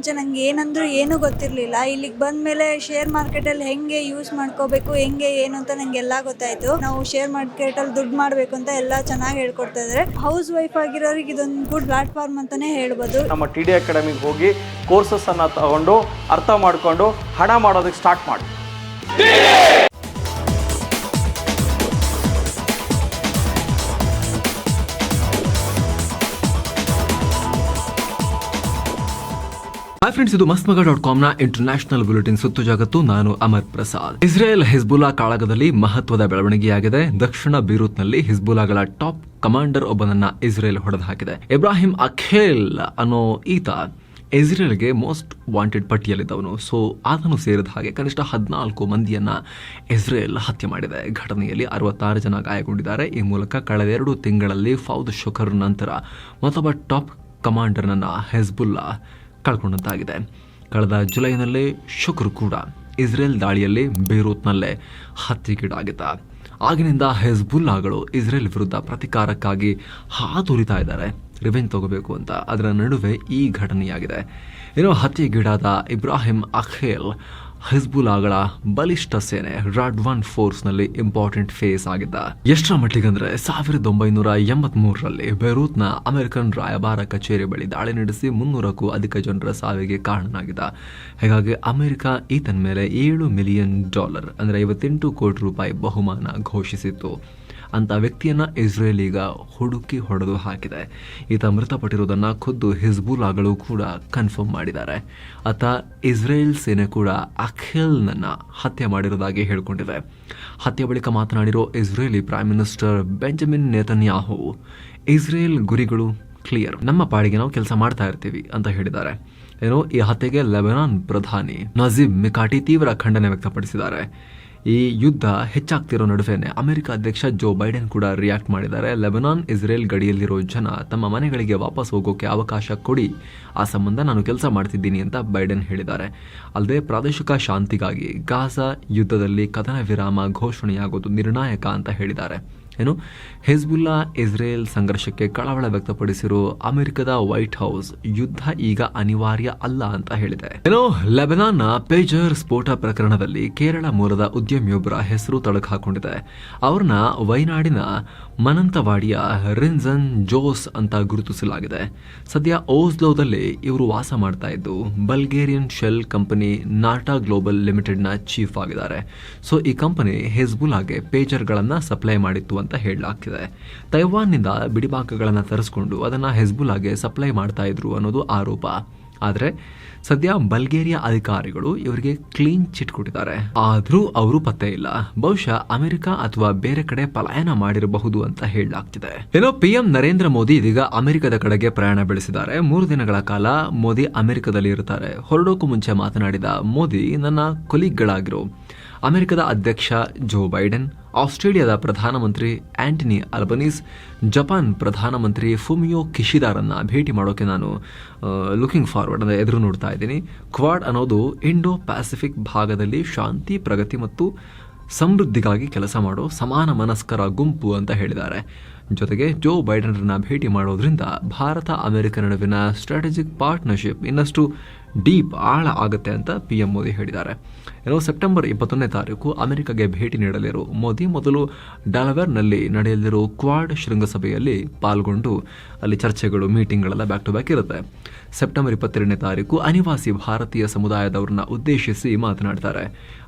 ಮುಂಚೆ ನಂಗೆ ಏನಂದ್ರೂ ಏನೂ ಗೊತ್ತಿರಲಿಲ್ಲ. ಇಲ್ಲಿಗೆ ಬಂದಮೇಲೆ ಶೇರ್ ಮಾರ್ಕೆಟಲ್ಲಿ ಹೆಂಗೆ ಯೂಸ್ ಮಾಡ್ಕೋಬೇಕು, ಹೆಂಗೆ ಏನು ಅಂತ ನಂಗೆ ಎಲ್ಲ ಗೊತ್ತಾಯಿತು. ನಾವು ಶೇರ್ ಮಾರ್ಕೆಟಲ್ಲಿ ದುಡ್ಡು ಮಾಡಬೇಕು ಅಂತ ಎಲ್ಲ ಚೆನ್ನಾಗಿ ಹೇಳ್ಕೊಡ್ತಾ ಇದ್ದಾರೆ. ಹೌಸ್ ವೈಫ್ ಆಗಿರೋರಿಗೆ ಇದೊಂದು ಗುಡ್ ಪ್ಲಾಟ್ಫಾರ್ಮ್ ಅಂತಲೇ ಹೇಳ್ಬೋದು. ನಮ್ಮ TD ಅಕಾಡೆಮಿಗೆ ಹೋಗಿ ಕೋರ್ಸಸ್ಸನ್ನು ತಗೊಂಡು ಅರ್ಥ ಮಾಡಿಕೊಂಡು ಹಣ ಮಾಡೋದಕ್ಕೆ ಸ್ಟಾರ್ಟ್ ಮಾಡಿ. ಹಾಯ್ ಫ್ರೆಂಡ್ಸ್, ಇದು mastmaga.com ಇಂಟರ್ನ್ಯಾಷನಲ್ ಬುಲೆಟಿನ್ ಸುತ್ತು ಜಗತ್ತು. ನಾನು ಅಮರ್ ಪ್ರಸಾದ್. ಇಸ್ರೇಲ್ ಹಿಜ್ಬುಲ್ಲಾ ಕಾಳಗದಲ್ಲಿ ಮಹತ್ವದ ಬೆಳವಣಿಗೆಯಾಗಿದೆ. ದಕ್ಷಿಣ ಬೀರೂತ್ನಲ್ಲಿ ಹಿಜ್ಬುಲ್ಲಾಗಳ ಟಾಪ್ ಕಮಾಂಡರ್ ಒಬ್ಬನನ್ನ ಇಸ್ರೇಲ್ ಹೊಡೆದು ಹಾಕಿದೆ. ಇಬ್ರಾಹಿಂ ಅಖೇಲ್ ಅನ್ನೋ ಈತ ಇಸ್ರೇಲ್ಗೆ ಮೋಸ್ಟ್ ವಾಂಟೆಡ್ ಪಟ್ಟಿಯಲ್ಲಿದ್ದವನು. ಸೊ ಆತನು ಸೇರಿದ ಹಾಗೆ ಕನಿಷ್ಠ 14 ಮಂದಿಯನ್ನ ಇಸ್ರೇಲ್ ಹತ್ಯೆ ಮಾಡಿದೆ. ಘಟನೆಯಲ್ಲಿ 66 ಜನ ಗಾಯಗೊಂಡಿದ್ದಾರೆ. ಈ ಮೂಲಕ ಕಳೆದ 2 ತಿಂಗಳಲ್ಲಿ ಫೌದ್ ಶುಕರ್ ನಂತರ ಮತ್ತೊಬ್ಬ ಟಾಪ್ ಕಮಾಂಡರ್ನನ್ನ ಹಿಜ್ಬುಲ್ಲಾ ಕಳ್ಕೊಂಡಂತಾಗಿದೆ. ಕಳೆದ ಜುಲೈನಲ್ಲಿ ಶುಕ್ರ್ ಕೂಡ ಇಸ್ರೇಲ್ ದಾಳಿಯಲ್ಲಿ ಬೇರೂತ್ನಲ್ಲೇ ಹತ್ಯೆಗೀಡಾಗಿದ್ದ. ಆಗಿನಿಂದ ಹಿಜ್ಬುಲ್ಲಾಗಳು ಇಸ್ರೇಲ್ ವಿರುದ್ಧ ಪ್ರತಿಕಾರಕ್ಕಾಗಿ ಹಾತೊರಿತಾ ಇದ್ದಾರೆ, ರಿವೆಂಜ್ ತಗೋಬೇಕು ಅಂತ. ಅದರ ನಡುವೆ ಈ ಘಟನೆಯಾಗಿದೆ. ಇನ್ನು ಹತ್ಯೆಗೀಡಾದ ಇಬ್ರಾಹಿಂ ಅಖೇಲ್ ಹಿಜ್ಬುಲ್ಲಾಗಳ ಬಲಿಷ್ಠ ಸೇನೆ ರಾಡ್ವಾನ್ ಫೋರ್ಸ್ನಲ್ಲಿ ಇಂಪಾರ್ಟೆಂಟ್ ಫೇಸ್ ಆಗಿದ್ದ. ಎಷ್ಟರ ಮಟ್ಟಿಗಂದ್ರೆ 1983ರಲ್ಲಿ ಬೆರೂತ್ನ ಅಮೆರಿಕನ್ ರಾಯಭಾರ ಕಚೇರಿ ಬಳಿ ದಾಳಿ ನಡೆಸಿ 300ಕ್ಕೂ ಅಧಿಕ ಜನರ ಸಾವಿಗೆ ಕಾರಣನಾಗಿದ್ದ. ಹೀಗಾಗಿ ಅಮೆರಿಕ ಈತನ ಮೇಲೆ $7 ಮಿಲಿಯನ್ ಅಂದ್ರೆ 58 ಕೋಟಿ ರೂಪಾಯಿ ಬಹುಮಾನ ಘೋಷಿಸಿತ್ತು. ಅಂತ ವ್ಯಕ್ತಿಯನ್ನ ಇಸ್ರೇಲ್ ಈಗ ಹುಡುಕಿ ಹೊಡೆದು ಹಾಕಿದೆ. ಈತ ಮೃತಪಟ್ಟಿರುವುದನ್ನು ಖುದ್ದು ಹಿಜ್ಬುಲ್ಲಾಗಳು ಕೂಡ ಕನ್ಫರ್ಮ್ ಮಾಡಿದ್ದಾರೆ. ಆತ ಇಸ್ರೇಲ್ ಸೇನೆ ಕೂಡ ಅಖೇಲ್ನನ್ನ ಹತ್ಯೆ ಮಾಡಿರುವುದಾಗಿ ಹೇಳಿಕೊಂಡಿದೆ. ಹತ್ಯೆ ಬಳಿಕ ಮಾತನಾಡಿರೋ Israeli prime minister Benjamin Netanyahu, Israel ಗುರಿಗಳು ಕ್ಲಿಯರ್, ನಮ್ಮ ಪಾಡಿಗೆ ನಾವು ಕೆಲಸ ಮಾಡ್ತಾ ಇರ್ತೀವಿ ಅಂತ ಹೇಳಿದ್ದಾರೆ. ಏನೋ ಈ ಹತ್ಯೆಗೆ ಲೆಬನಾನ್ ಪ್ರಧಾನಿ ನಜೀಬ್ ಮಿಕಾಟಿ ತೀವ್ರ ಖಂಡನೆ ವ್ಯಕ್ತಪಡಿಸಿದ್ದಾರೆ. ಈ ಯುದ್ಧ ಹೆಚ್ಚಾಗ್ತಿರೋ ನಡುವೆನೆ ಅಮೆರಿಕ ಅಧ್ಯಕ್ಷ ಜೋ ಬೈಡೆನ್ ಕೂಡ ರಿಯಾಕ್ಟ್ ಮಾಡಿದ್ದಾರೆ. ಲೆಬನಾನ್ ಇಸ್ರೇಲ್ ಗಡಿಯಲ್ಲಿರೋ ಜನ ತಮ್ಮ ಮನೆಗಳಿಗೆ ವಾಪಸ್ ಹೋಗೋಕೆ ಅವಕಾಶ ಕೊಡಿ, ಆ ಸಂಬಂಧ ನಾನು ಕೆಲಸ ಮಾಡ್ತಿದ್ದೀನಿ ಅಂತ ಬೈಡೆನ್ ಹೇಳಿದ್ದಾರೆ. ಅಲ್ಲದೆ ಪ್ರಾದೇಶಿಕ ಶಾಂತಿಗಾಗಿ ಗಾಜಾ ಯುದ್ಧದಲ್ಲಿ ಕದನ ವಿರಾಮ ಘೋಷಣೆಯಾಗೋದು ನಿರ್ಣಾಯಕ ಅಂತ ಹೇಳಿದ್ದಾರೆ. ಏನು ಹಿಜ್ಬುಲ್ಲಾ ಇಸ್ರೇಲ್ ಸಂಘರ್ಷಕ್ಕೆ ಕಳವಳ ವ್ಯಕ್ತಪಡಿಸಿರೋ ಅಮೆರಿಕದ ವೈಟ್ ಹೌಸ್ ಯುದ್ಧ ಈಗ ಅನಿವಾರ್ಯ ಅಲ್ಲ ಅಂತ ಹೇಳಿದೆ. ಏನೋ ಲೆಬನಾನ್ನ ಪೇಜರ್ ಸ್ಫೋಟ ಪ್ರಕರಣದಲ್ಲಿ ಕೇರಳ ಮೂಲದ ಉದ್ಯಮಿಯೊಬ್ಬರ ಹೆಸರು ತಳಕು ಹಾಕೊಂಡಿದೆ. ಅವ್ರನ್ನ ವೈನಾಡಿನ ಮನಂತವಾಡಿಯ ರಿನ್ಜನ್ ಜೋಸ್ ಅಂತ ಗುರುತಿಸಲಾಗಿದೆ. ಸದ್ಯ ಓಸ್ಲೋದಲ್ಲಿ ಇವರು ವಾಸ ಮಾಡ್ತಾ ಇದ್ದು Bulgarian shell company NATA global ಲಿಮಿಟೆಡ್ನ ಚೀಫ್ ಆಗಿದ್ದಾರೆ. ಸೊ ಈ ಕಂಪನಿ ಹಿಜ್ಬುಲ್ಲಾಗೆ ಪೇಜರ್ಗಳನ್ನ ಸಪ್ಲೈ ಮಾಡಿತ್ತು ಅಂತ ಹೇಳಲಾಗ್ತಿದೆ. ತೈವಾನ್ನಿಂದ ಬಿಡಿಭಾಗಗಳನ್ನು ತರಿಸಿಕೊಂಡು ಅದನ್ನು ಹಿಜ್ಬುಲ್ಲಾಗೆ ಸಪ್ಲೈ ಮಾಡ್ತಾ ಇದ್ರು ಅನ್ನೋದು ಆರೋಪ. ಆದರೆ ಸದ್ಯ ಬಲ್ಗೇರಿಯಾ ಅಧಿಕಾರಿಗಳು ಇವರಿಗೆ ಕ್ಲೀನ್ ಚಿಟ್ ಕೊಟ್ಟಿದ್ದಾರೆ. ಆದರೂ ಅವರು ಪತ್ತೆ ಇಲ್ಲ. ಬಹುಶಃ ಅಮೆರಿಕ ಅಥವಾ ಬೇರೆ ಕಡೆ ಪಲಾಯನ ಮಾಡಿರಬಹುದು ಅಂತ ಹೇಳಲಾಗ್ತಿದೆ. ಏನೋ PM ನರೇಂದ್ರ ಮೋದಿ ಇದೀಗ ಅಮೆರಿಕದ ಕಡೆಗೆ ಪ್ರಯಾಣ ಬೆಳೆಸಿದ್ದಾರೆ. 3 ದಿನಗಳ ಕಾಲ ಮೋದಿ ಅಮೆರಿಕದಲ್ಲಿ ಇರುತ್ತಾರೆ. ಹೊರಡೋಕು ಮುಂಚೆ ಮಾತನಾಡಿದ ಮೋದಿ, ನನ್ನ ಕೊಲೀಗ್ಗಳಾಗಿರೋ ಅಮೆರಿಕದ ಅಧ್ಯಕ್ಷ ಜೋ ಬೈಡೆನ್, ಆಸ್ಟ್ರೇಲಿಯಾದ ಪ್ರಧಾನಮಂತ್ರಿ ಆಂಟನಿ ಅಲ್ಬನೀಸ್, ಜಪಾನ್ ಪ್ರಧಾನಮಂತ್ರಿ ಫುಮಿಯೋ ಕಿಶಿದಾರನ್ನ ಭೇಟಿ ಮಾಡೋಕೆ ನಾನು ಲುಕಿಂಗ್ ಫಾರ್ವರ್ಡ್ ಅಂದರೆ ಎದುರು ನೋಡ್ತಾ ಇದ್ದೀನಿ. ಕ್ವಾಡ್ ಅನ್ನೋದು ಇಂಡೋ ಪ್ಯಾಸಿಫಿಕ್ ಭಾಗದಲ್ಲಿ ಶಾಂತಿ, ಪ್ರಗತಿ ಮತ್ತು ಸಮೃದ್ಧಿಗಾಗಿ ಕೆಲಸ ಮಾಡೋ ಸಮಾನ ಮನಸ್ಕರ ಗುಂಪು ಅಂತ ಹೇಳಿದ್ದಾರೆ. ಜೊತೆಗೆ ಜೋ ಬೈಡನ್ರನ್ನ ಭೇಟಿ ಮಾಡೋದ್ರಿಂದ ಭಾರತ ಅಮೆರಿಕ ನಡುವಿನ ಸ್ಟ್ರಾಟಜಿಕ್ ಪಾರ್ಟ್ನರ್ಶಿಪ್ ಇನ್ನಷ್ಟು ಡೀಪ್ ಆಳ ಆಗುತ್ತೆ ಅಂತ PM ಮೋದಿ ಹೇಳಿದ್ದಾರೆ. ಏನೋ ಸೆಪ್ಟೆಂಬರ್ 21ನೇ ತಾರೀಕು ಅಮೆರಿಕಗೆ ಭೇಟಿ ನೀಡಲಿರೋ ಮೋದಿ ಮೊದಲು ಡೆಲವೇರ್ನಲ್ಲಿ ನಡೆಯಲಿರೋ ಕ್ವಾಡ್ ಶೃಂಗಸಭೆಯಲ್ಲಿ ಪಾಲ್ಗೊಂಡು ಅಲ್ಲಿ ಚರ್ಚೆಗಳು, ಮೀಟಿಂಗ್ಗಳೆಲ್ಲ ಬ್ಯಾಕ್ ಟು ಬ್ಯಾಕ್ ಇರುತ್ತೆ. ಸೆಪ್ಟೆಂಬರ್ 22ನೇ ತಾರೀಕು ಅನಿವಾಸಿ ಭಾರತೀಯ ಸಮುದಾಯದವ್ರನ್ನ ಉದ್ದೇಶಿಸಿ ಮಾತನಾಡ್ತಾರೆ.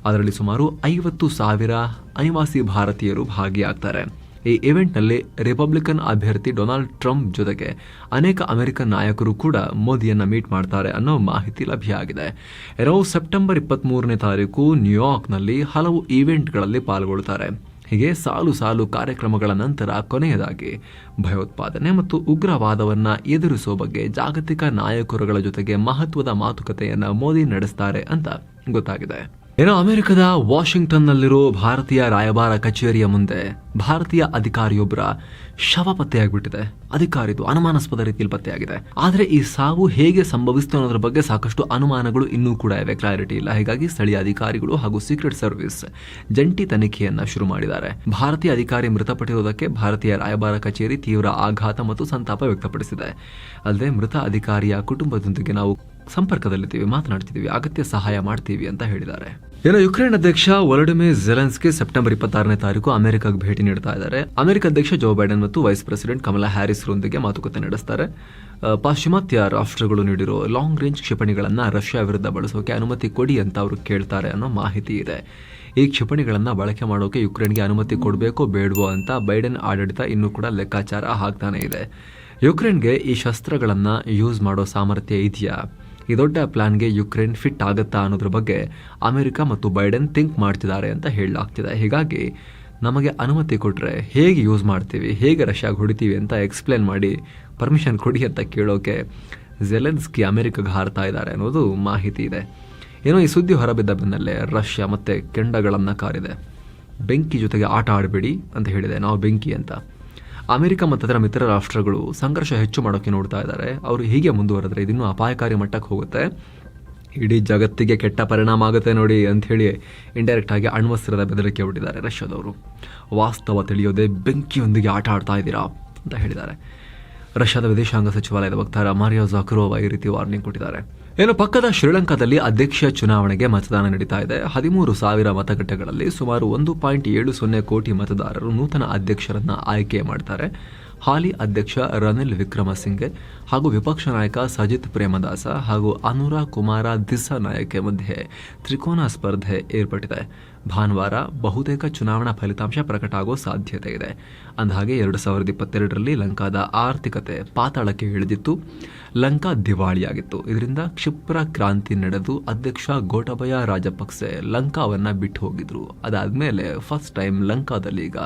ಅದರಲ್ಲಿ ಸುಮಾರು 50,000 ಅನಿವಾಸಿ ಭಾರತೀಯರು ಭಾಗಿಯಾಗ್ತಾರೆ. ಈ ಇವೆಂಟ್ನಲ್ಲಿ ರಿಪಬ್ಲಿಕನ್ ಅಭ್ಯರ್ಥಿ ಡೊನಾಲ್ಡ್ ಟ್ರಂಪ್ ಜೊತೆಗೆ ಅನೇಕ ಅಮೆರಿಕನ್ ನಾಯಕರು ಕೂಡ ಮೋದಿಯನ್ನ ಮೀಟ್ ಮಾಡ್ತಾರೆ ಅನ್ನೋ ಮಾಹಿತಿ ಲಭ್ಯ ಆಗಿದೆ. ಏನೋ ಸೆಪ್ಟೆಂಬರ್ 23ನೇ ತಾರೀಕು ನ್ಯೂಯಾರ್ಕ್ನಲ್ಲಿ ಹಲವು ಈವೆಂಟ್ಗಳಲ್ಲಿ ಪಾಲ್ಗೊಳ್ತಾರೆ. ಹೀಗೆ ಸಾಲು ಸಾಲು ಕಾರ್ಯಕ್ರಮಗಳ ನಂತರ ಕೊನೆಯದಾಗಿ ಭಯೋತ್ಪಾದನೆ ಮತ್ತು ಉಗ್ರವಾದವನ್ನ ಎದುರಿಸುವ ಬಗ್ಗೆ ಜಾಗತಿಕ ನಾಯಕರುಗಳ ಜೊತೆಗೆ ಮಹತ್ವದ ಮಾತುಕತೆಯನ್ನ ಮೋದಿ ನಡೆಸ್ತಾರೆ ಅಂತ ಗೊತ್ತಾಗಿದೆ. ಏನೋ ಅಮೆರಿಕದ ವಾಷಿಂಗ್ಟನ್ನಲ್ಲಿರೋ ಭಾರತೀಯ ರಾಯಭಾರ ಕಚೇರಿಯ ಮುಂದೆ ಭಾರತೀಯ ಅಧಿಕಾರಿಯೊಬ್ಬರ ಶವ ಪತ್ತೆಯಾಗ್ಬಿಟ್ಟಿದೆ. ಅಧಿಕಾರಿದು ಅನುಮಾನಾಸ್ಪದ ರೀತಿಯಲ್ಲಿ ಪತ್ತೆಯಾಗಿದೆ. ಆದರೆ ಈ ಸಾವು ಹೇಗೆ ಸಂಭವಿಸಿತು ಅನ್ನೋದ್ರ ಬಗ್ಗೆ ಸಾಕಷ್ಟು ಅನುಮಾನಗಳು ಇನ್ನೂ ಕೂಡ ಇವೆ, ಕ್ಲಾರಿಟಿ ಇಲ್ಲ. ಹೀಗಾಗಿ ಸ್ಥಳೀಯ ಅಧಿಕಾರಿಗಳು ಹಾಗೂ ಸೀಕ್ರೆಟ್ ಸರ್ವಿಸ್ ಜಂಟಿ ತನಿಖೆಯನ್ನ ಶುರು ಮಾಡಿದ್ದಾರೆ. ಭಾರತೀಯ ಅಧಿಕಾರಿ ಮೃತಪಟ್ಟಿರುವುದಕ್ಕೆ ಭಾರತೀಯ ರಾಯಭಾರ ಕಚೇರಿ ತೀವ್ರ ಆಘಾತ ಮತ್ತು ಸಂತಾಪ ವ್ಯಕ್ತಪಡಿಸಿದೆ. ಅಲ್ಲದೆ ಮೃತ ಅಧಿಕಾರಿಯ ಕುಟುಂಬದೊಂದಿಗೆ ನಾವು ಸಂಪರ್ಕದಲ್ಲಿದ್ದೀವಿ, ಮಾತನಾಡ್ತಿದ್ದೀವಿ, ಅಗತ್ಯ ಸಹಾಯ ಮಾಡ್ತೀವಿ ಅಂತ ಹೇಳಿದ್ದಾರೆ. ಇನ್ನು ಯುಕ್ರೇನ್ ಅಧ್ಯಕ್ಷ ವೊಲಡಿಮಿರ್ ಝೆಲೆನ್ಸ್ಕಿ ಸೆಪ್ಟೆಂಬರ್ 26ನೇ ತಾರೀಕು ಅಮೆರಿಕಾಗೆ ಭೇಟಿ ನೀಡ್ತಾ ಇದ್ದಾರೆ. ಅಮೆರಿಕ ಅಧ್ಯಕ್ಷ ಜೋ ಬೈಡೆನ್ ಮತ್ತು ವೈಸ್ ಪ್ರೆಸಿಡೆಂಟ್ ಕಮಲಾ ಹ್ಯಾರಿಸ್ ರೊಂದಿಗೆ ಮಾತುಕತೆ ನಡೆಸ್ತಾರೆ. ಪಾಶ್ಚಿಮಾತ್ಯ ರಾಷ್ಟ್ರಗಳು ನೀಡಿರೋ ಲಾಂಗ್ ರೇಂಜ್ ಕ್ಷಿಪಣಿಗಳನ್ನ ರಷ್ಯಾ ವಿರುದ್ಧ ಬಳಸೋಕೆ ಅನುಮತಿ ಕೊಡಿ ಅಂತ ಅವರು ಕೇಳ್ತಾರೆ ಅನ್ನೋ ಮಾಹಿತಿ ಇದೆ. ಈ ಕ್ಷಿಪಣಿಗಳನ್ನ ಬಳಕೆ ಮಾಡೋಕೆ ಯುಕ್ರೇನ್ಗೆ ಅನುಮತಿ ಕೊಡಬೇಕೋ ಬೇಡವೋ ಅಂತ ಬೈಡೆನ್ ಆಡಳಿತ ಇನ್ನೂ ಕೂಡ ಲೆಕ್ಕಾಚಾರ ಹಾಕ್ತಾನೆ ಇದೆ. ಯುಕ್ರೇನ್ಗೆ ಈ ಶಸ್ತ್ರಗಳನ್ನ ಯೂಸ್ ಮಾಡೋ ಸಾಮರ್ಥ್ಯ ಇದೆಯಾ, ಈ ದೊಡ್ಡ ಪ್ಲಾನ್ಗೆ ಯುಕ್ರೇನ್ ಫಿಟ್ ಆಗುತ್ತಾ ಅನ್ನೋದ್ರ ಬಗ್ಗೆ ಅಮೆರಿಕ ಮತ್ತು ಬೈಡೆನ್ ಥಿಂಕ್ ಮಾಡ್ತಿದ್ದಾರೆ ಅಂತ ಹೇಳಲಾಗ್ತಿದೆ. ಹೀಗಾಗಿ ನಮಗೆ ಅನುಮತಿ ಕೊಟ್ಟರೆ ಹೇಗೆ ಯೂಸ್ ಮಾಡ್ತೀವಿ, ಹೇಗೆ ರಷ್ಯಾಗೆ ಹೊಡಿತೀವಿ ಅಂತ ಎಕ್ಸ್ಪ್ಲೇನ್ ಮಾಡಿ ಪರ್ಮಿಷನ್ ಕೊಡಿ ಅಂತ ಕೇಳೋಕೆ ಝೆಲೆನ್ಸ್ಕಿ ಅಮೆರಿಕಗೆ ಹಾರ್ತಾ ಇದ್ದಾರೆ ಅನ್ನೋದು ಮಾಹಿತಿ ಇದೆ. ಏನೋ ಈ ಸುದ್ದಿ ಹೊರಬಿದ್ದ ಬೆನ್ನಲ್ಲೇ ರಷ್ಯಾ ಮತ್ತೆ ಕೆಂಡಗಳನ್ನು ಕಾರಿದೆ. ಬೆಂಕಿ ಜೊತೆಗೆ ಆಟ ಆಡಬೇಡಿ ಅಂತ ಹೇಳಿದೆ, ನಾವು ಬೆಂಕಿ ಅಂತ. ಅಮೆರಿಕ ಮತ್ತು ಅದರ ಮಿತ್ರ ರಾಷ್ಟ್ರಗಳು ಸಂಘರ್ಷ ಹೆಚ್ಚು ಮಾಡೋಕ್ಕೆ ನೋಡ್ತಾ ಇದ್ದಾರೆ. ಅವರು ಹೀಗೆ ಮುಂದುವರೆದ್ರೆ ಇದನ್ನು ಅಪಾಯಕಾರಿ ಮಟ್ಟಕ್ಕೆ ಹೋಗುತ್ತೆ, ಇಡೀ ಜಗತ್ತಿಗೆ ಕೆಟ್ಟ ಪರಿಣಾಮ ಆಗುತ್ತೆ ನೋಡಿ ಅಂಥೇಳಿ ಇಂಡೈರೆಕ್ಟ್ ಆಗಿ ಅಣ್ವಸ್ತ್ರದ ಬೆದರಿಕೆ ಹೊಟ್ಟಿದ್ದಾರೆ ರಷ್ಯಾದವರು. ವಾಸ್ತವ ತಿಳಿಯೋದೆ ಬೆಂಕಿಯೊಂದಿಗೆ ಆಟ ಆಡ್ತಾ ಇದ್ದೀರಾ ಅಂತ ಹೇಳಿದ್ದಾರೆ. ರಷ್ಯಾದ ವಿದೇಶಾಂಗ ಸಚಿವಾಲಯದ ವಕ್ತಾರ ಮಾರಿಯಾ ಝಾಖರೋವಾ ಈ ರೀತಿ ವಾರ್ನಿಂಗ್ ಕೊಟ್ಟಿದ್ದಾರೆ. ಇನ್ನು ಪಕ್ಕದ ಶ್ರೀಲಂಕಾದಲ್ಲಿ ಅಧ್ಯಕ್ಷೀಯ ಚುನಾವಣೆಗೆ ಮತದಾನ ನಡೀತಾ ಇದೆ. 13,000 ಮತಗಟ್ಟೆಗಳಲ್ಲಿ ಸುಮಾರು 1.70 ಕೋಟಿ ಮತದಾರರು ನೂತನ ಅಧ್ಯಕ್ಷರನ್ನ ಆಯ್ಕೆ ಮಾಡ್ತಾರೆ. ಹಾಲಿ ಅಧ್ಯಕ್ಷ ರನಿಲ್ ವಿಕ್ರಮಸಿಂಘೆ ಹಾಗೂ ವಿಪಕ್ಷ ನಾಯಕ ಸಜಿತ್ ಪ್ರೇಮದಾಸ ಹಾಗೂ ಅನುರಾ ಕುಮಾರ ದಿಸ್ಸನಾಯಕೆ ಮಧ್ಯೆ ತ್ರಿಕೋನ ಸ್ಪರ್ಧೆ ಏರ್ಪಟ್ಟಿದೆ. ಭಾನುವಾರ ಬಹುತೇಕ ಚುನಾವಣಾ ಫಲಿತಾಂಶ ಪ್ರಕಟ ಆಗೋ ಸಾಧ್ಯತೆ ಇದೆ. ಅಂದಹಾಗೆ 2022ರಲ್ಲಿ ಲಂಕಾದ ಆರ್ಥಿಕತೆ ಪಾತಾಳಕ್ಕೆ ಇಳಿದಿತ್ತು. ಲಂಕಾ ದಿವಾಳಿಯಾಗಿತ್ತು. ಇದರಿಂದ ಕ್ಷಿಪ್ರ ಕ್ರಾಂತಿ ನಡೆದು ಅಧ್ಯಕ್ಷ ಗೋಟಬಯ ರಾಜಪಕ್ಸೆ ಲಂಕಾವನ್ನ ಬಿಟ್ಟು ಹೋಗಿದ್ರು. ಅದಾದ್ಮೇಲೆ ಫಸ್ಟ್ ಟೈಮ್ ಲಂಕಾದಲ್ಲಿ ಈಗ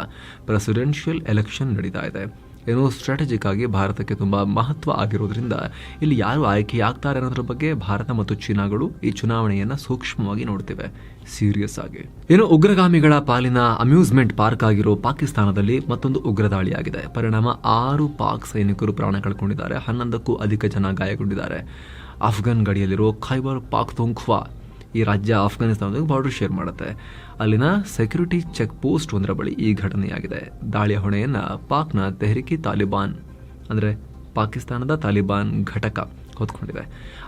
ಪ್ರೆಸಿಡೆನ್ಷಿಯಲ್ ಎಲೆಕ್ಷನ್ ನಡೀತಾ ಇದೆ. ಏನೋ ಸ್ಟ್ರಾಟಜಿಕ್ ಆಗಿ ಭಾರತಕ್ಕೆ ತುಂಬಾ ಮಹತ್ವ ಆಗಿರೋದ್ರಿಂದ ಇಲ್ಲಿ ಯಾರು ಆಯ್ಕೆಯಾಗ್ತಾರೆ ಅನ್ನೋದ್ರ ಬಗ್ಗೆ ಭಾರತ ಮತ್ತು ಚೀನಾಗಳು ಈ ಚುನಾವಣೆಯನ್ನ ಸೂಕ್ಷ್ಮವಾಗಿ ನೋಡ್ತಿವೆ, ಸೀರಿಯಸ್ ಆಗಿ. ಏನು ಉಗ್ರಗಾಮಿಗಳ ಪಾಲಿನ ಅಮ್ಯೂಸ್ಮೆಂಟ್ ಪಾರ್ಕ್ ಆಗಿರೋ ಪಾಕಿಸ್ತಾನದಲ್ಲಿ ಮತ್ತೊಂದು ಉಗ್ರ ದಾಳಿಯಾಗಿದೆ. ಪರಿಣಾಮ 6 ಪಾಕ್ ಸೈನಿಕರು ಪ್ರಾಣ ಕಳ್ಕೊಂಡಿದ್ದಾರೆ, 11ಕ್ಕೂ ಅಧಿಕ ಜನ ಗಾಯಗೊಂಡಿದ್ದಾರೆ. ಅಫ್ಘಾನ್ ಗಡಿಯಲ್ಲಿರೋ ಖೈಬರ್ ಪಾಖ್ತೂನ್ಖ್ವಾ, ಈ ರಾಜ್ಯ ಅಫ್ಘಾನಿಸ್ತಾನದೊಂದಿಗೆ ಬಾರ್ಡರ್ ಶೇರ್ ಮಾಡುತ್ತೆ. ಅಲ್ಲಿನ ಸೆಕ್ಯೂರಿಟಿ ಚೆಕ್ ಪೋಸ್ಟ್ ಒಂದರ ಬಳಿ ಈ ಘಟನೆಯಾಗಿದೆ. ದಾಳಿಯ ಹೊಣೆಯನ್ನ ಪಾಕ್ನ ತೆಹ್ರಿಕಿ ತಾಲಿಬಾನ್ ಅಂದರೆ ಪಾಕಿಸ್ತಾನದ ತಾಲಿಬಾನ್ ಘಟಕ ಹೊತ್ಕೊಂಡಿದೆ.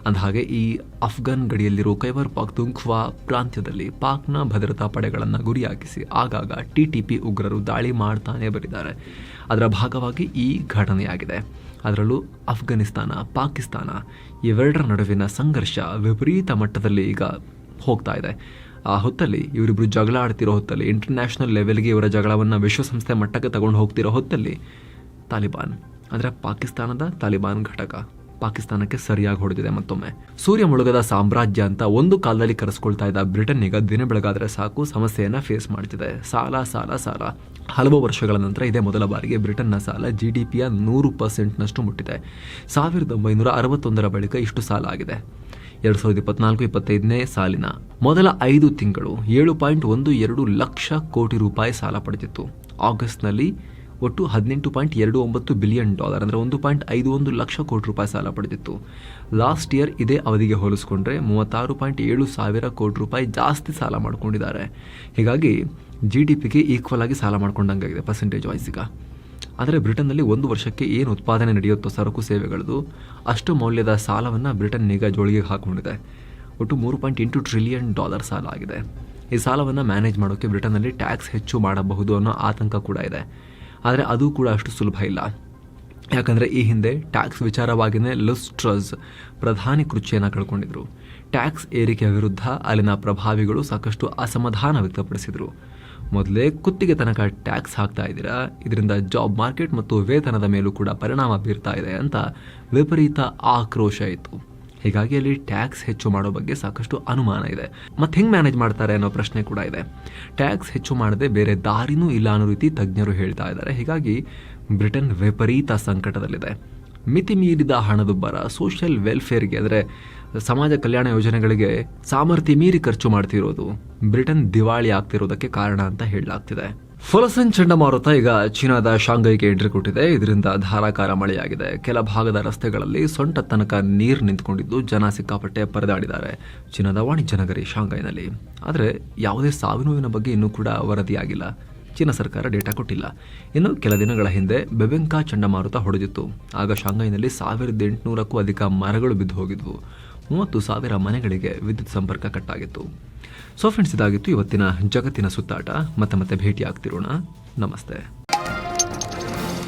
ಅಂದಹಾಗೆ ಈ ಅಫ್ಘಾನ್ ಗಡಿಯಲ್ಲಿರೋ ಖೈಬರ್ ಪಾಖ್ತೂನ್ಖ್ವಾ ಪ್ರಾಂತ್ಯದಲ್ಲಿ ಪಾಕ್ನ ಭದ್ರತಾ ಪಡೆಗಳನ್ನು ಗುರಿಯಾಗಿಸಿ ಆಗಾಗ TTP ಉಗ್ರರು ದಾಳಿ ಮಾಡ್ತಾನೆ ಬರಿದ್ದಾರೆ. ಅದರ ಭಾಗವಾಗಿ ಈ ಘಟನೆಯಾಗಿದೆ. ಅದರಲ್ಲೂ ಅಫ್ಘಾನಿಸ್ತಾನ ಪಾಕಿಸ್ತಾನ ಇವೆರಡರ ನಡುವಿನ ಸಂಘರ್ಷ ವಿಪರೀತ ಮಟ್ಟದಲ್ಲಿ ಈಗ ಹೋಗ್ತಾ ಇದೆ. ಆ ಹೊತ್ತಲ್ಲಿ ಇವರಿಬ್ರು ಜಗಳ ಆಡ್ತಿರೋ ಹೊತ್ತಲ್ಲಿ, ಇಂಟರ್ನ್ಯಾಷನಲ್ ಲೆವೆಲ್ಗೆ ಇವರ ಜಗಳವನ್ನು ವಿಶ್ವಸಂಸ್ಥೆ ಮಟ್ಟಕ್ಕೆ ತಗೊಂಡು ಹೋಗ್ತಿರೋ ಹೊತ್ತಲ್ಲಿ ತಾಲಿಬಾನ್ ಅಂದರೆ ಪಾಕಿಸ್ತಾನದ ತಾಲಿಬಾನ್ ಘಟಕ ಪಾಕಿಸ್ತಾನಕ್ಕೆ ಸರಿಯಾಗಿ ಹೊಡೆದಿದೆ. ಮತ್ತೊಮ್ಮೆ ಸೂರ್ಯ ಮುಳುಗದ ಸಾಮ್ರಾಜ್ಯ ಅಂತ ಒಂದು ಕಾಲದಲ್ಲಿ ಕರೆಸ್ಕೊಳ್ತಾ ಇದ್ದ ಬ್ರಿಟನ್ ಈಗ ದಿನ ಬೆಳಗಾದ್ರೆ ಸಾಕು ಸಮಸ್ಯೆಯನ್ನ ಫೇಸ್ ಮಾಡ್ತಿದೆ. ಸಾಲ ಹಲವು ವರ್ಷಗಳ ನಂತರ ಇದೇ ಮೊದಲ ಬಾರಿಗೆ ಬ್ರಿಟನ್ನ ಸಾಲ GDPಯ 100%ನಷ್ಟು ಮುಟ್ಟಿದೆ. 1961ರ ಬಳಿಕ ಇಷ್ಟು ಸಾಲ ಆಗಿದೆ. 2024-25ನೇ ಸಾಲಿನ ಮೊದಲ 5 ತಿಂಗಳು 7.12 ಲಕ್ಷ ಕೋಟಿ ರೂಪಾಯಿ ಸಾಲ ಪಡೆದಿತ್ತು. ಆಗಸ್ಟ್ನಲ್ಲಿ ಒಟ್ಟು $18.29 ಬಿಲಿಯನ್ ಅಂದರೆ $1.51 ಲಕ್ಷ ಕೋಟಿ ರೂಪಾಯಿ ಸಾಲ ಪಡೆದಿತ್ತು. ಲಾಸ್ಟ್ ಇಯರ್ ಇದೇ ಅವಧಿಗೆ ಹೋಲಿಸ್ಕೊಂಡ್ರೆ 36.7 ಸಾವಿರ ಕೋಟಿ ರೂಪಾಯಿ ಜಾಸ್ತಿ ಸಾಲ ಮಾಡ್ಕೊಂಡಿದ್ದಾರೆ. ಹೀಗಾಗಿ GDPಗೆ ಈಕ್ವಲ್ ಆಗಿ ಸಾಲ ಮಾಡ್ಕೊಂಡಂಗಾಗಿದೆ ಪರ್ಸೆಂಟೇಜ್ ವೈಸ್ ಈಗ. ಆದರೆ ಬ್ರಿಟನ್ನಲ್ಲಿ 1 ವರ್ಷಕ್ಕೆ ಏನು ಉತ್ಪಾದನೆ ನಡೆಯುತ್ತೋ ಸರಕು ಸೇವೆಗಳದು ಅಷ್ಟು ಮೌಲ್ಯದ ಸಾಲವನ್ನು ಬ್ರಿಟನ್ ಈಗ ಜೋಳಿಗೆ ಹಾಕೊಂಡಿದೆ. ಒಟ್ಟು $3.8 ಟ್ರಿಲಿಯನ್ ಸಾಲ ಆಗಿದೆ. ಈ ಸಾಲವನ್ನು ಮ್ಯಾನೇಜ್ ಮಾಡೋಕ್ಕೆ ಬ್ರಿಟನ್ನಲ್ಲಿ ಟ್ಯಾಕ್ಸ್ ಹೆಚ್ಚು ಮಾಡಬಹುದು ಅನ್ನೋ ಆತಂಕ ಕೂಡ ಇದೆ. ಆದರೆ ಅದು ಕೂಡ ಅಷ್ಟು ಸುಲಭ ಇಲ್ಲ. ಯಾಕಂದರೆ ಈ ಹಿಂದೆ ಟ್ಯಾಕ್ಸ್ ವಿಚಾರವಾಗಿಯೇ ಲಿಸ್ ಟ್ರಸ್ ಪ್ರಧಾನಿ ಕುರ್ಚಿಯನ್ನು ಕಳ್ಕೊಂಡಿದ್ರು. ಟ್ಯಾಕ್ಸ್ ಏರಿಕೆಯ ವಿರುದ್ಧ ಅಲ್ಲಿನ ಪ್ರಭಾವಿಗಳು ಸಾಕಷ್ಟು ಅಸಮಾಧಾನ ವ್ಯಕ್ತಪಡಿಸಿದರು. ಮೊದಲೇ ಕುತ್ತಿಗೆ ತನಕ ಟ್ಯಾಕ್ಸ್ ಹಾಕ್ತಾ ಇದ್ದೀರಾ, ಇದರಿಂದ ಜಾಬ್ ಮಾರ್ಕೆಟ್ ಮತ್ತು ವೇತನದ ಮೇಲೂ ಕೂಡ ಪರಿಣಾಮ ಬೀರ್ತಾ ಇದೆ ಅಂತ ವಿಪರೀತ ಆಕ್ರೋಶ ಇತ್ತು. ಹೀಗಾಗಿ ಅಲ್ಲಿ ಟ್ಯಾಕ್ಸ್ ಹೆಚ್ಚು ಮಾಡೋ ಬಗ್ಗೆ ಸಾಕಷ್ಟು ಅನುಮಾನ ಇದೆ. ಮತ್ತೆ ಹೆಂಗೆ ಮ್ಯಾನೇಜ್ ಮಾಡ್ತಾರೆ ಅನ್ನೋ ಪ್ರಶ್ನೆ ಕೂಡ ಇದೆ. ಟ್ಯಾಕ್ಸ್ ಹೆಚ್ಚು ಮಾಡದೆ ಬೇರೆ ದಾರಿನೂ ಇಲ್ಲ ಅನ್ನೋ ರೀತಿ ತಜ್ಞರು ಹೇಳ್ತಾ ಇದ್ದಾರೆ. ಹೀಗಾಗಿ ಬ್ರಿಟನ್ ವಿಪರೀತ ಸಂಕಟದಲ್ಲಿದೆ. ಮಿತಿ ಮೀರಿದ ಹಣದುಬ್ಬರ, ಸೋಷಿಯಲ್ ವೆಲ್ಫೇರ್ಗೆ ಅಂದರೆ ಸಮಾಜ ಕಲ್ಯಾಣ ಯೋಜನೆಗಳಿಗೆ ಸಾಮರ್ಥ್ಯ ಮೀರಿ ಖರ್ಚು ಮಾಡ್ತಿರೋದು ಬ್ರಿಟನ್ ದಿವಾಳಿ ಆಗ್ತಿರೋದಕ್ಕೆ ಕಾರಣ ಅಂತ ಹೇಳಲಾಗ್ತಿದೆ. ಫೊಲಸನ್ ಚಂಡಮಾರುತ ಈಗ ಚೀನಾದ ಶಾಂಘೈಗೆ ಎಂಟ್ರಿ ಕೊಟ್ಟಿದೆ. ಇದರಿಂದ ಧಾರಾಕಾರ ಮಳೆಯಾಗಿದೆ. ಕೆಲ ಭಾಗದ ರಸ್ತೆಗಳಲ್ಲಿ ಸೊಂಟ ತನಕ ನೀರು ನಿಂತ್ಕೊಂಡಿದ್ದು ಜನ ಸಿಕ್ಕಾಪಟ್ಟೆ ಪರದಾಡಿದ್ದಾರೆ ಚೀನಾದ ವಾಣಿಜ್ಯ ನಗರಿ ಶಾಂಘೈನಲ್ಲಿ. ಆದರೆ ಯಾವುದೇ ಸಾವಿನ ಬಗ್ಗೆ ಇನ್ನೂ ಕೂಡ ವರದಿಯಾಗಿಲ್ಲ. ಚೀನಾ ಸರ್ಕಾರ ಡೇಟಾ ಕೊಟ್ಟಿಲ್ಲ. ಇನ್ನು ಕೆಲ ದಿನಗಳ ಹಿಂದೆ ಬೆಬೆಂಕಾ ಚಂಡಮಾರುತ ಹೊಡೆದಿತ್ತು. ಆಗ ಶಾಂಘೈನಲ್ಲಿ 1800ಕ್ಕೂ ಅಧಿಕ ಮರಗಳು ಬಿದ್ದು ಹೋಗಿದ್ವು. 30,000 ಮನೆಗಳಿಗೆ ವಿದ್ಯುತ್ ಸಂಪರ್ಕ ಕಟ್ಟಾಗಿತ್ತು. ಸೊ ಫ್ರೆಂಡ್ಸ್, ಇದಾಗಿತ್ತು ಇವತ್ತಿನ ಜಗತ್ತಿನ ಸುತ್ತಾಟ. ಮತ್ತೆ ಭೇಟಿ ಆಗ್ತಿರೋಣ. ನಮಸ್ತೆ.